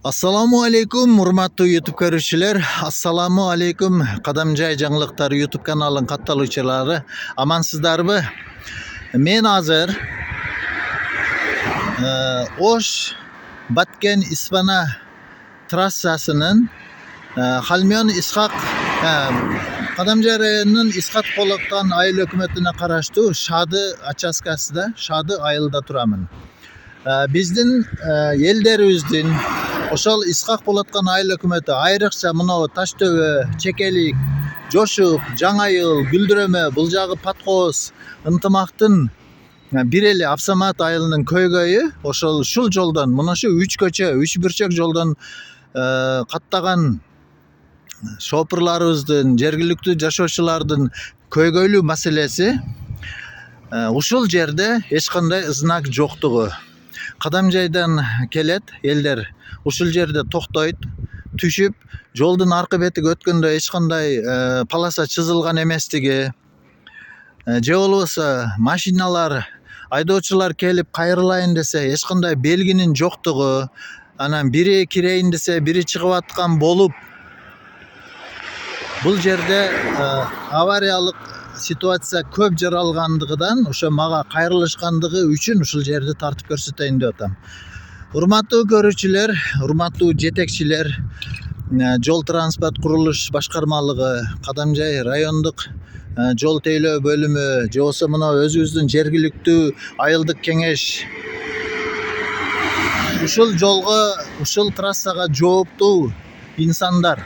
Assalamu alaikum урматтуу YouTube көрүүчүлөр. Assalamu alaikum Кадамжай жаңылыктар YouTube каналынын катталуучулары. Амансыздарбы? Мен азыр Ош Баткен Испана трассасынын Халмён Исхак Кадамжай районунун Исхак Полоктан айыл өкмөтүнө караштуу Шады участкасында, Шады айылда турамын. Биздин элдерибиздин ошол Исхак Полоткан айыл өкмөтү айрыкча мына Таштөбө, Чекелик, Жошук, Жаңайыл, Гүлдүрөмө, бул жагы Паткоос ынтымактын бир эле Абсамат айылынын көйгөйү ушул жолдон, мына ушу 3 көчө, 3 бүрчөк жолдон каттаган шопурларыбыздын, жергиликтүү жашоочулардын көйгөйлүү маселеси ушул жерде эч кандай знак жоктугу. Кадамжайдан келет элдер ушул жерде токтойт, түшүп, жолдун аркы бетиге өткөндө эч кандай полоса чызылган эместиги, же болбосо машиналар, айдоочулар келип кайрылайын десе эч кандай белгинин жоктугу, анан бири кирейин десе бири чыгып аткан болуп, бул жерде авариялык ситуация көп жаралгандыгынан ошо мага кайрылышкандыгы үчүн ушул жерди тартып көрсөтөйүн деп атам. Урматтуу көрүүчүлөр, урматтуу жетекчилер, жол транспорт курулуш башкармалыгы, Кадамжай райондук жол тейлөө бөлүмү, же болбосо мына өзүбүздүн жергиликтүү айылдык кеңеш ушул жолго, ушул трассага жооптуу инсандар.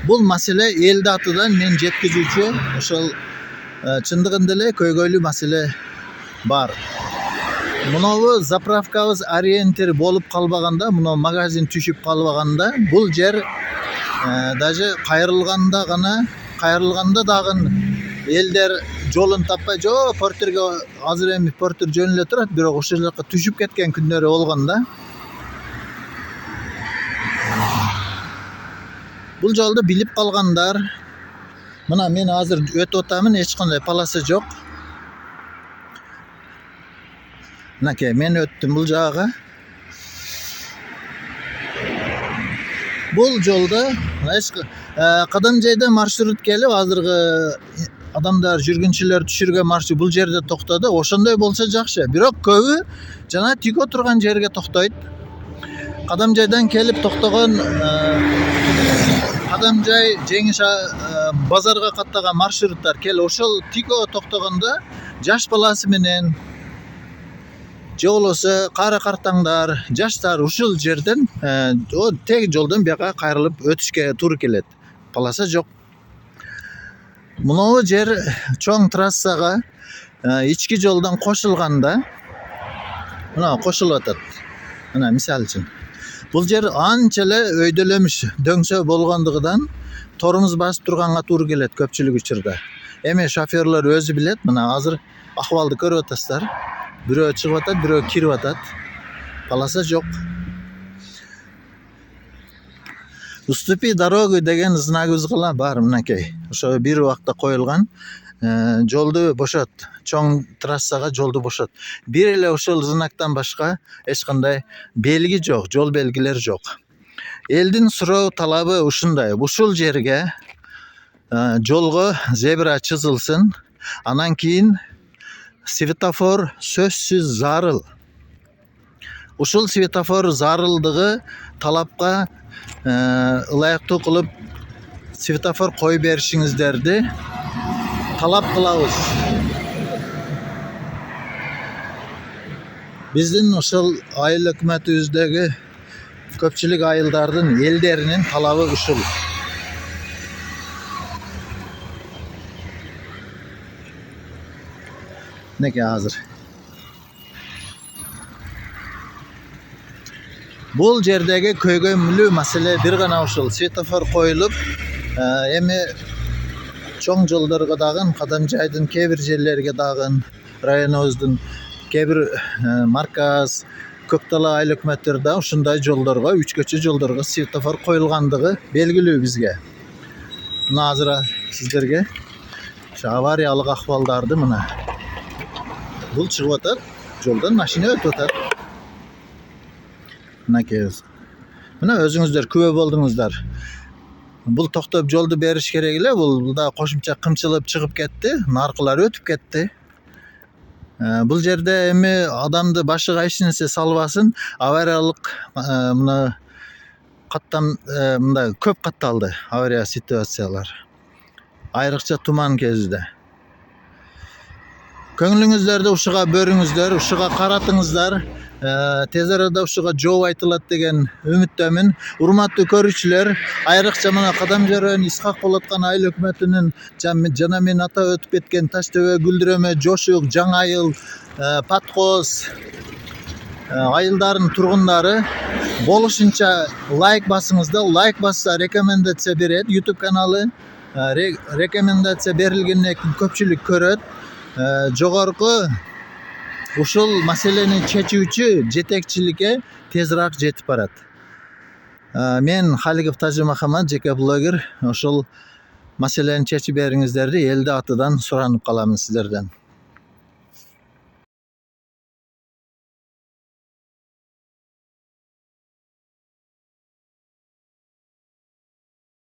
Бул маселе элди атынан мен жеткизүүчү, ошол чындыгында эле көйгөйлүү маселе бар. Мынабу заправкабыз ориентир болуп калбаганда, мына магазин түшүп калбаганда, бул жер даже кайрылганда дагы элдер жолун таппай, жоо портирге азыр эми портир жөн эле турат, бирок ошол жака түшүп кеткен күндөрү болгон да. Бул жолду билип калгандар, мына мен азыр өтүп атамын, эч кандай полоса жок. Мынакей мен өттүм бул жагы. Бул жолда Кадамжайда маршрут келип, азыркы адамдар, жүргүнчүлөр түшүргөн маршрут бул жерде токтоду. Ошондой болсо жакшы. Бирок көбү жана тико турган жерге токтойт. Кадамжайдан келип токтогон Кадамжай Жеңиш базарга каттаган маршруттар кел ошол тико токтогондо жаш баласы менен же болбосо кара картаңдар, жаштар ушул жерден тег жолдон бияка кайрылып өтүшкө туура келет. Полоса жок. Мынабу жер чоң трассага ички жолдон кошулганда, мына кошулуп атат. Мына мисалы үчүн. Бул жер анча эле өйдөлөмүш дөңсө болгондугунан тормуз басып турганга туура келет көпчүлүк учурда. Эми шоферлор өзү билет, мына азыр акыбалды көрүп атасыздар. Бирөө чыгып атат, бирөө кирип атат. Полоса жок. Уступи дорогу деген знагыбыз гана бар, мынакей. Ошо бир убакта коюлган. Жолду бошот, чоң трассага жолду бошот. Бир эле ошол знактан башка эч кандай белги жок, жол белгилер жок. Элдин суроо талабы ушундай. Ушул жерге жолго зебра чызылсын, анан кийин светофор сөзсүз зарыл. Ушул светофор зарылдыгы талапка ылайыктуу кылып светофор кой беришиңиздерди талап кылабыз. Биздин ошол айыл өкмөтүбүздөгү көпчүлүк айылдардын элдеринин талабы ушул. Неке азыр. Бул жердеги көйгөйлүү маселе бир гана ушул. Светофор коюлуп, эми чоң жолдорго дагы, Кадамжайдын кээ бир жерлерге дагы, районубуздун кээ бир Марказ, Көктала айыл өкмөттөрү да ушундай жолдорго, 3 көчө жолдорго светофор коюлгандыгы белгилүү бизге. Мына азыр сиздерге ошо авариялык акыбалдарды мына. Бул чыгып атат, жолдон машина өтүп атат. Мынакей Мына өзүңүздөр күбө болдуңуздар. Бул токтоп жолду бериш керек эле. Бул да кошумча кымчылып чыгып кетти. Наркылар өтүп кетти. Бул жерде эми адамды башыга эч нерсе салбасын. Авариялык мына мындай көп катталды авария ситуациялар. Айрыкча туман кезинде. Көңүлүңүздөрдү ушуга бөрүңүздөр, ушуга каратыңыздар. Тез арада ушуга жооп айтылат деген үмүттөмүн. Урматтуу көрүүчүлөр, айрыкча мына Кадамжарөөн Исхак Болоткан айыл өкмөтүнүн жана мен атап өтүп кеткен Таш төбө, Гүлдүрөмө, Жошук, Жаңы Айыл, Паткоз айылдарынын тургундары болушунча лайк басыңыздар. Лайк басса рекомендация берет. YouTube каналы рекомендация берилгенден кийин көпчүлүк көрөт. Жогорку ушул маселени чечүүчү жетекчиликке тезирээк жетип барат. Мен Халиков Тажы Махамат, жеке блогер. Ошол маселени чечип бериңиздерди элди атынан суранып каламын сиздерден.